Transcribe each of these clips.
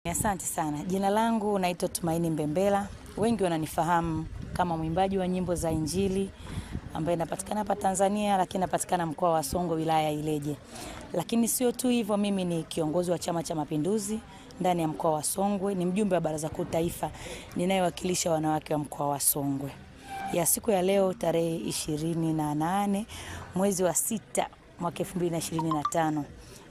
Asante sana. Jina langu naitwa Tumaini Mbembela. Wengi wananifahamu kama mwimbaji wa nyimbo za Injili ambaye napatikana hapa Tanzania, lakini napatikana mkoa wa Songwe, wilaya ya Ileje. Lakini sio tu hivyo, mimi ni kiongozi wa Chama cha Mapinduzi ndani ya mkoa wa Songwe, ni mjumbe wa Baraza Kuu Taifa ninayewakilisha wanawake wa mkoa wa Songwe. Ya siku ya leo tarehe 28 mwezi wa 6 mwaka 2025,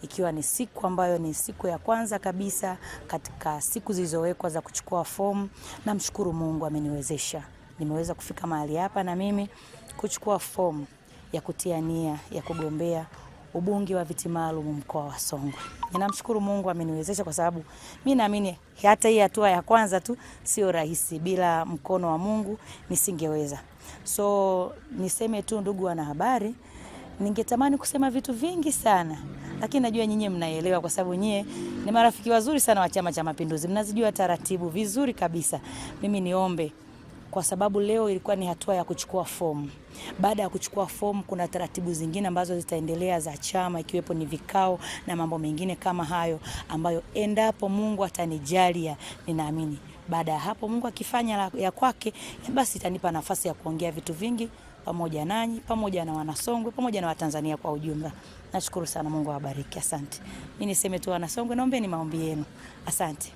ikiwa ni siku ambayo ni siku ya kwanza kabisa katika siku zilizowekwa za kuchukua fomu. Namshukuru Mungu ameniwezesha. Nimeweza kufika mahali hapa na mimi kuchukua fomu ya kutia nia ya kugombea ubunge wa viti maalum mkoa wa Songwe. Ninamshukuru Mungu ameniwezesha kwa sababu mimi naamini hata hii hatua ya kwanza tu sio rahisi, bila mkono wa Mungu nisingeweza. So niseme tu, ndugu wanahabari, ningetamani kusema vitu vingi sana, lakini najua nyinyi mnaelewa kwa sababu nyinyi ni marafiki wazuri sana wa Chama cha Mapinduzi. Mnazijua taratibu vizuri kabisa. Mimi niombe, kwa sababu leo ilikuwa ni hatua ya kuchukua fomu. Baada ya kuchukua fomu kuna taratibu zingine ambazo zitaendelea za chama, ikiwepo ni vikao na mambo mengine kama hayo, ambayo endapo Mungu atanijalia, ninaamini baada ya hapo Mungu akifanya ya kwake, basi itanipa nafasi ya kuongea vitu vingi pamoja nanyi, pamoja na Wanasongwe, pamoja na Watanzania kwa ujumla. Nashukuru sana, Mungu awabariki. Asante. Mimi niseme tu Wanasongwe, naombeni maombi yenu. Asante.